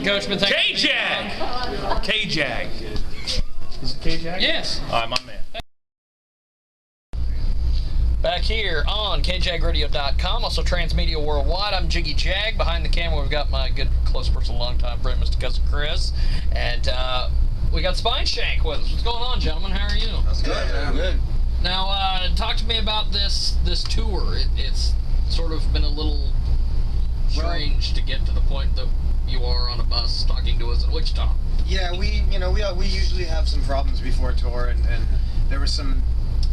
Coachman. K-Jag! K-Jag. Is it K-Jag? Yes. All right, my man. Back here on kjagradio.com, also Transmedia Worldwide. I'm Jiggy Jag. Behind the camera, we've got my good, close personal, longtime friend, Mr. Cousin Chris. And we got Spineshank with us. What's going on, gentlemen? How are you? That's good. I'm good. Now, talk to me about this tour. It's sort of been a little strange to get to the point that you are on a bus talking to us in Wichita. Yeah, we usually have some problems before a tour, and there was some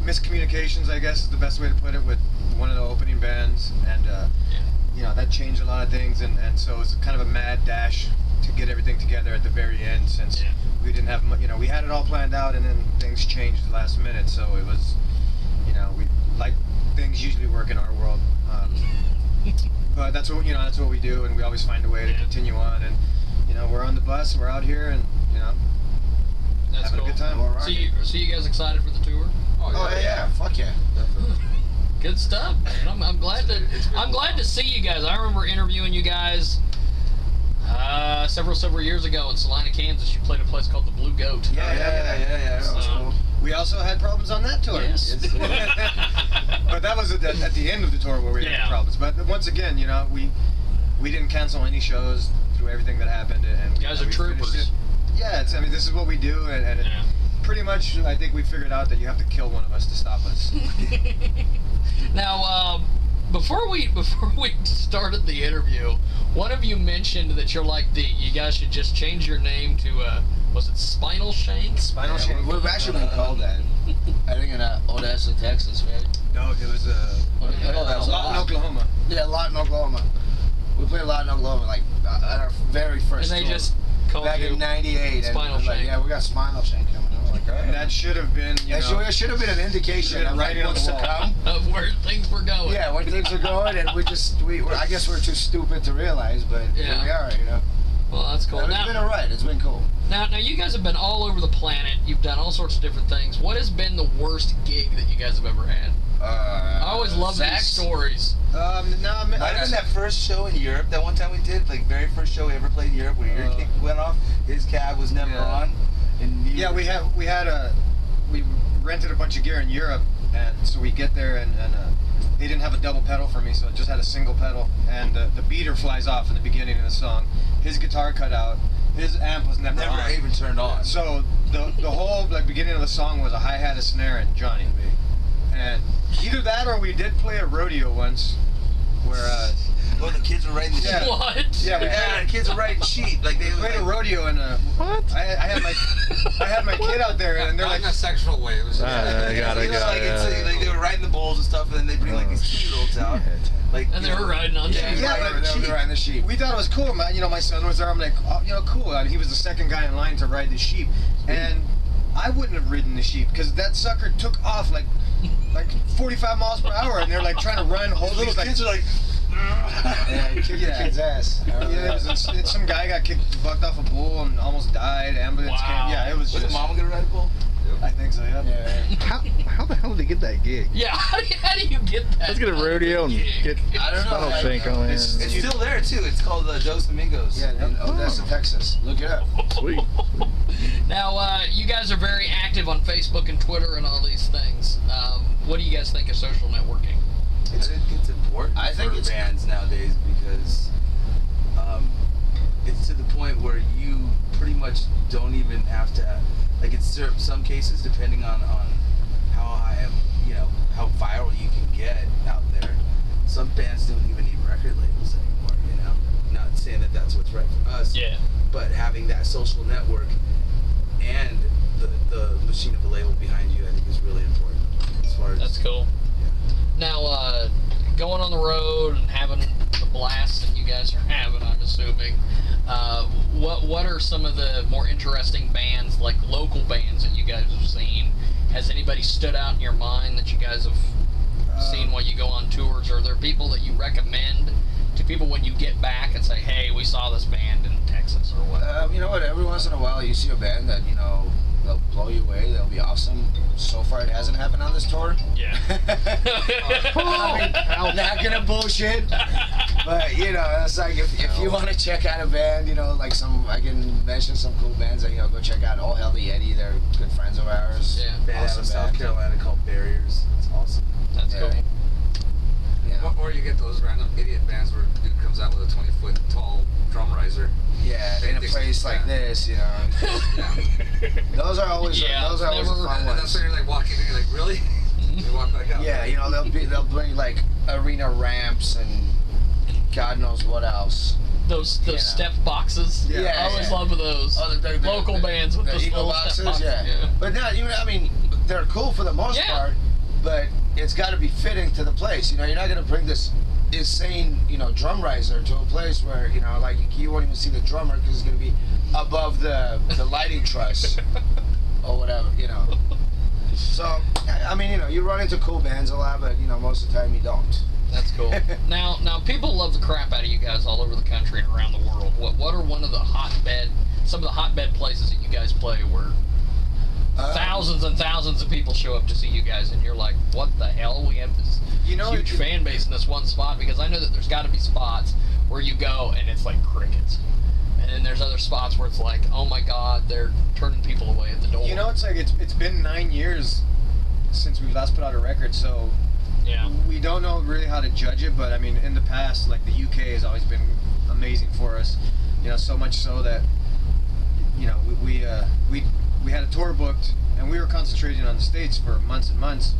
miscommunications, I guess is the best way to put it, with one of the opening bands, and that changed a lot of things, and so it was kind of a mad dash to get everything together at the very end, since we didn't have we had it all planned out, and then things changed the last minute, so it was we like things usually work in our world, but that's what we do, and we always find a way to continue on, and we're on the bus, we're out here, and that's having cool. a good time. So you guys excited for the tour? Oh yeah, fuck yeah, definitely. Good stuff, man. I'm glad to see you guys. I remember interviewing you guys several years ago in Salina, Kansas. You played a place called the Blue Goat. Yeah. That was cool. We also had problems on that tour. Yes. But that was at the end of the tour where we had problems. But once again, we didn't cancel any shows through everything that happened, and you guys are troopers. Yeah, this is what we do, and pretty much I think we figured out that you have to kill one of us to stop us. Now, before we started the interview, one of you mentioned that you guys should just change your name to was it Spineshank? Spineshank. We've actually been called that. I think in Odessa, Texas, right? No, it was Lawton, Oklahoma. Yeah, Lawton, Oklahoma. We played a lot in Oklahoma, like at our very first And they tour. just called back you in '98. Spineshank. Yeah, we got Spineshank coming. Like, all right. And that should have been, it should have been an indication of writing on what's the to wall. come. Of where things were going. Yeah, where things are going, and I guess we're too stupid to realize, but here we are, Well, that's cool. It's been alright. It's been cool. Now you guys have been all over the planet. You've done all sorts of different things. What has been the worst gig that you guys have ever had? I always love these stories. Might have been that first show in Europe. That one time we did, like very first show we ever played in Europe, where your kick went off. His cab was never on. And we rented a bunch of gear in Europe, and so we get there, and they didn't have a double pedal for me, so it just had a single pedal, and the beater flies off in the beginning of the song. His guitar cut out. His amp was never on. Even turned on. So the whole beginning of the song was a hi-hat, a snare, and Johnny. And either that or we did play a rodeo once, where the kids were riding the sheep. What? Yeah, the kids were riding sheep. Like they played a rodeo, and what? I had my kid out there, and they're not like in a sexual way. It was they were riding the bulls and stuff, and then they bring like these 2-year-olds out. And they were riding on sheep. Yeah, but they were riding the sheep. We thought it was cool, man. My son was there. I'm like, cool. I mean, he was the second guy in line to ride the sheep, and I wouldn't have ridden the sheep because that sucker took off like 45 miles per hour, and they're like trying to run. Hold little kids are like. Yeah, you kicked your kid's ass. Yeah, some guy got bucked off a bull and almost died. Ambulance came. Yeah, it was just. Was mama gonna ride a bull? I think so. Yeah. How the hell did they get that gig? Yeah, how do you get that? Let's get a rodeo and get Spineshank on there. It's still there too. It's called Dos Amigos. Yeah, in Odessa, Texas. Look it up. Sweet. Now, you guys are very active on Facebook and Twitter and all these things. What do you guys think of social networking? I think it's important for bands nowadays because it's to the point where you pretty much don't even have to, like, it's some cases, depending on how high, how viral you can get out there, some bands don't even need record labels anymore, Not saying that that's what's right for us, but having that social network and the machine of the label behind you, I think is really important as far as... That's cool. Now, going on the road and having the blast that you guys are having, I'm assuming, what are some of the more interesting bands, like local bands, that you guys have seen? Has anybody stood out in your mind that you guys have seen while you go on tours? Or are there people that you recommend to people when you get back and say, hey, we saw this band in Texas or whatever? You know what, every once in a while you see a band that, they'll blow you away, they'll be awesome. So far it hasn't happened on this tour. Yeah. I mean, I'm not gonna bullshit. But you know, it's like if you want to check out a band, you know, like I can mention some cool bands that, you know, go check out All Hell the Yeti. They're good friends of ours. Yeah. Band out of South Carolina called Barriers. It's awesome. That's cool. Yeah. Or you get those random idiot bands where a dude comes out with a 20-foot tall drum riser. Yeah, in a place like this, you know. Those are always the fun And ones. that's when you're like walking in, you're like, really? You walk back out. Yeah, you know, they'll bring like arena ramps and God knows what else. Those You know. step boxes. Yeah, I always yeah. love those. Oh, the Local bands with the those Eagle little boxes, step boxes. yeah. But not even. I mean, they're cool for the most Yeah. part, but it's got to be fitting to the place. You know, you're not gonna bring this insane, you know, drum riser to a place where, you know, like you won't even see the drummer because it's gonna be above the lighting truss or whatever, you know. So, I mean, you know, you run into cool bands a lot, but you know, most of the time you don't. That's cool. Now people love the crap out of you guys all over the country and around the world. What are some of the hotbed places that you guys play where thousands and thousands of people show up to see you guys, and you're like, what the hell? We have this huge fan base in this one spot, because I know that there's got to be spots where you go and it's like crickets. And then there's other spots where it's like, oh my God, they're turning people away at the door. You know, it's like it's been 9 years since we last put out a record, so Yeah. we don't know really how to judge it. But I mean, in the past, like the UK has always been amazing for us. You know, so much so that, you know, we had a tour booked, and we were concentrating on the States for months and months,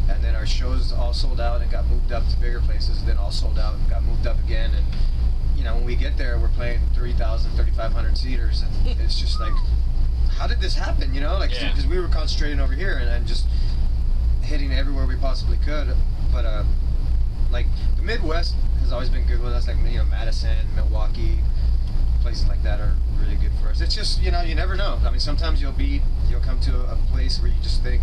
and then our shows all sold out and got moved up to bigger places, then all sold out and got moved up again. And you know, when we get there, we're playing 3,000, 3,500 seaters, and it's just like, how did this happen? You know, like, because we were concentrating over here and just hitting everywhere we possibly could. But like the Midwest has always been good with us, like, you know, Madison, Milwaukee, places like that are really good for us. It's just, you know, you never know. I mean, sometimes you'll come to a place where you just think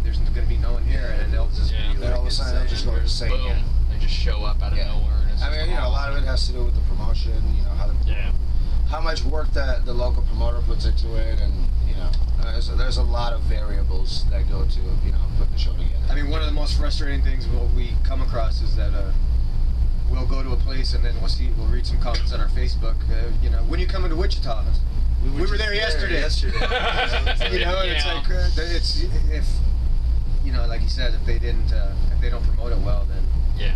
there's going to be no one here, and they'll just be Then all of a sudden they'll just go insane. Boom. Yeah. They just show up out of nowhere. And it's I mean, you know, a lot of it has to do with the promotion. You know, how much work that the local promoter puts into it, and you know, there's a lot of variables that go to, you know, putting the show together. I mean, one of the most frustrating things we come across is that we'll go to a place and then we'll read some comments on our Facebook. You know, when you come into Wichita, we were there yesterday. You know, and it's like it's if you know, like you said, if they don't promote it well, then you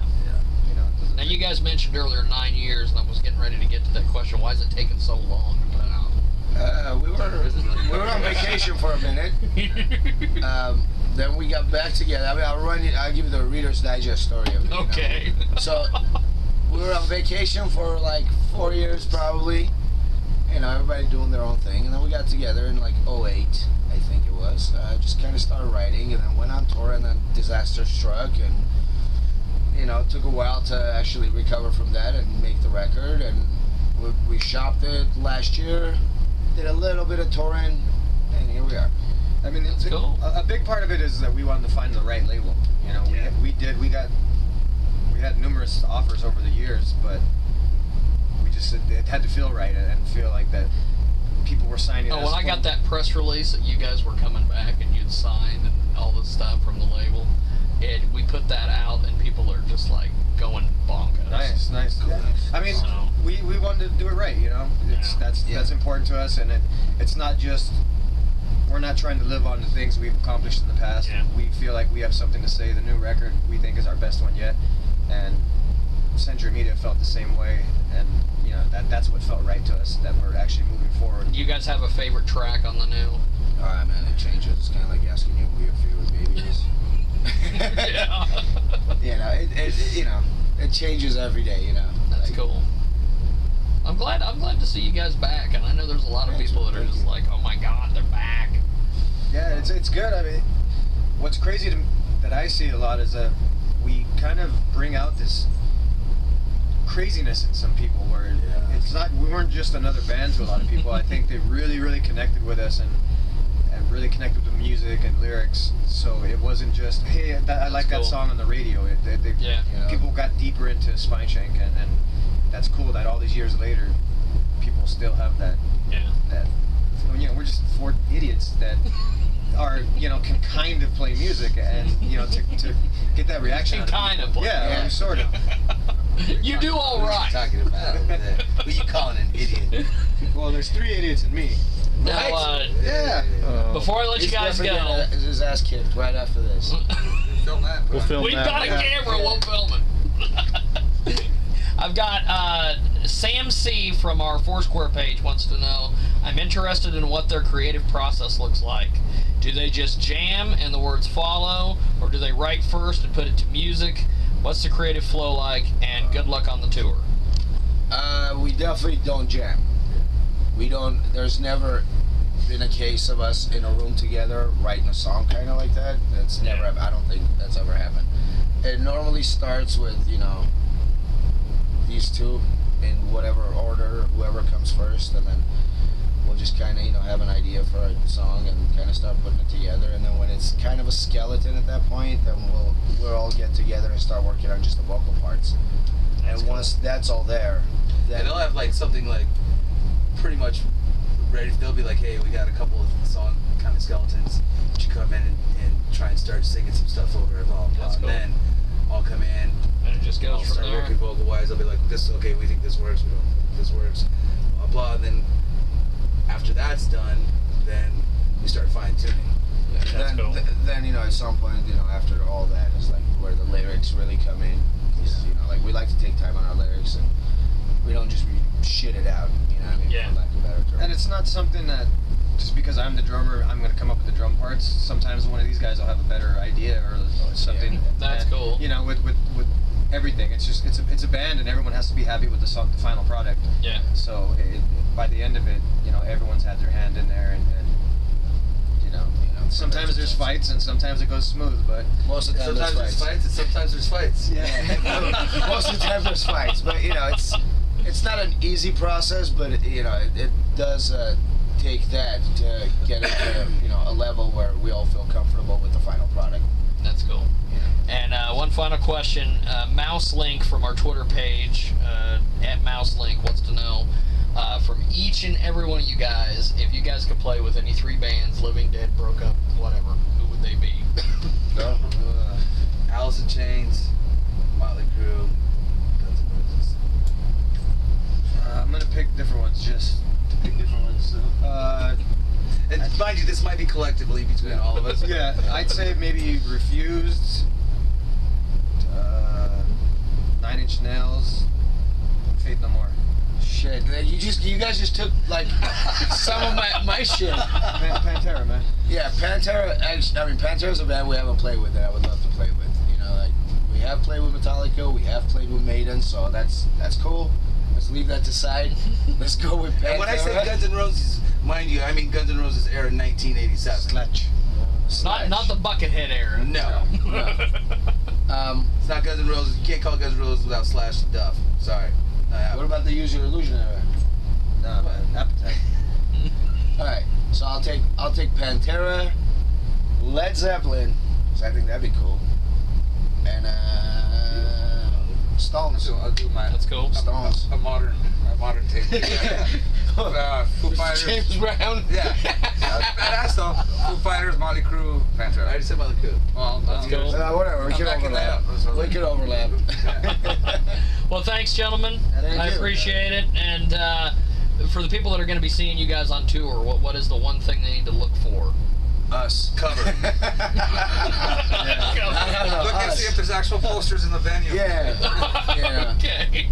know. It doesn't Now, you guys mentioned earlier 9 years, and I was getting ready to get to that question. Why is it taking so long to put out? We were on vacation for a minute. Then we got back together. I mean, I'll give you the Reader's Digest story of it. Okay. You know? So we were on vacation for like 4 years probably. You know, everybody doing their own thing, and then we got together in like '08, I think it was. Just kind of started writing, and then went on tour, and then disaster struck, and you know, it took a while to actually recover from that and make the record. And we shopped it last year, did a little bit of touring, and here we are. I mean, That's cool. A big part of it is that we wanted to find the right label. You know, we had numerous offers over the years, but we just it had to feel right and feel like that people were signing. When I got that press release that you guys were coming back and you'd signed and all this stuff from the label, we put that out, and people are just like going bonkers. Nice. Yeah. I mean, we wanted to do it right. You know, that's important to us, and it's not just. We're not trying to live on the things we've accomplished in the past. Yeah. We feel like we have something to say. The new record we think is our best one yet, and Century Media felt the same way. And you know, that's what felt right to us. That we're actually moving forward. Do you guys have a favorite track on the new? All right, man. It changes. It's kind of like asking you who your favorite baby is. Yeah. You know, it you know, it changes every day. You know. That's cool. I'm glad to see you guys back, and I know there's a lot of people that are just like, oh my God, they're back. Yeah, it's good. I mean, what's crazy that I see a lot is that we kind of bring out this craziness in some people where it's not, we weren't just another band to a lot of people. I think they really connected with us and really connected with the music and lyrics. So it wasn't just, hey, I like that song on the radio. People got deeper into Spineshank, and that's cool that all these years later people still have that. You know, we're just four idiots that are, you know, can kind of play music, and you know, to get that reaction. Can kind of play. Yeah, sort of. You do all What are right. you talking about over there? Who you calling an idiot? Well, there's 3 idiots in me. Now, Yeah. before I let you guys go, his ass kicked right after this. Film that. We'll film we've that. got a camera. We'll film it. I've got Sam C from our Foursquare page wants to know, I'm interested in what their creative process looks like. Do they just jam and the words follow, or do they write first and put it to music? What's the creative flow like, and good luck on the tour. We definitely don't jam. There's never been a case of us in a room together writing a song kind of like that. That's never, I don't think that's ever happened. It normally starts with, these two in whatever order, whoever comes first, and then we'll just kind of, have an idea for a song and kind of start putting it together. And then when it's kind of a skeleton at that point, then we'll all get together and start working on just the vocal parts. And once that's all there, then And they'll have like something like pretty much ready. They'll be like, hey, we got a couple of song kind of skeletons. Would you come in and try and start singing some stuff over it, blah, blah, blah. That's cool. And then I'll come in. And it just I'll goes from start there. working vocal wise. I'll be like, this, okay, we think this works. We don't think this works. Blah, blah. And then after that's done, then we start fine tuning. then, cool. then at some point, after all that is like where the lyrics really come in. 'Cause, like we like to take time on our lyrics and we don't just shit it out. What I mean? Yeah. For lack of a better term. And it's not something that just because I'm the drummer, I'm going to come up with the drum parts. Sometimes one of these guys will have a better idea or something. Yeah, that's and, cool. With everything, it's a band, and everyone has to be happy with the final product. Yeah. So by the end of it, everyone's had their hand in there, and sometimes there's fights, and sometimes it goes smooth, but most of the time Sometimes there's fights, and sometimes there's fights. yeah. most of the time there's fights, but it's not an easy process, but it does take that to get it to a level where we all feel comfortable with the final product. That's cool. And one final question. Mouse Link from our Twitter page, at Mouse Link, wants to know, from each and every one of you guys, if you guys could play with any 3 bands, living, dead, broke up, whatever, who would they be? Alice in Chains, Motley Crue, Guns N' Roses. I'm gonna pick different ones, just to pick different ones. And mind you, this might be collectively between all of us. Yeah, I'd say maybe Refused, 9 Inch Nails, Faith No More. Shit, you guys just took like some of my shit. Pantera, man. Yeah, Pantera. Pantera's a band we haven't played with that I would love to play with. We have played with Metallica, we have played with Maiden, so that's cool. Let's leave that to side. Let's go with Pantera. And when I say Guns N' Roses, mind you, I mean Guns N' Roses era 1987. Sledge. Not the Buckethead era. No. It's not Guns N' Roses. You can't call Guns N' Roses without Slash and Duff. Sorry. What about the Use Your Illusion era? Nah, man. Appetite. All right, so I'll take Pantera, Led Zeppelin, because I think that'd be cool, and Stones. I'll do my. That's cool. Stones. A modern take. Foo Fighters. James Brown. Yeah. Badass though. Foo Fighters, Motley Crue, I Pantera. already said Motley Crue. Well, Let's go. Whatever, we I'm can backing that overlap. up. We can overlap. Well, thanks, gentlemen. Thank I you. appreciate it. And for the people that are going to be seeing you guys on tour, what is the one thing they need to look for? Us. Cover. I don't know, Look and us. see if there's actual posters in the venue. Yeah. Yeah. Okay.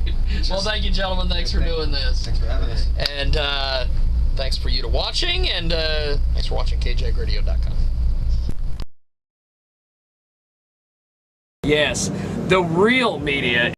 Well, thank you, gentlemen. Thanks for doing this. Thanks for having us. And thanks for you to watching, and thanks for watching KJagradio.com. Yes, the real media.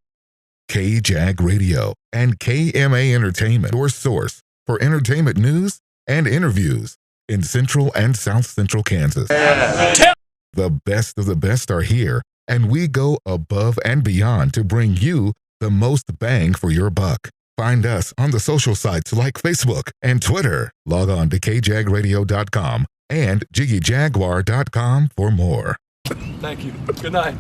KJAG Radio and KMA Entertainment, your source for entertainment news and interviews in Central and South Central Kansas. The best of the best are here, and we go above and beyond to bring you the most bang for your buck. Find us on the social sites like Facebook and Twitter. Log on to kjagradio.com and jiggyjaguar.com for more. Thank you. Good night.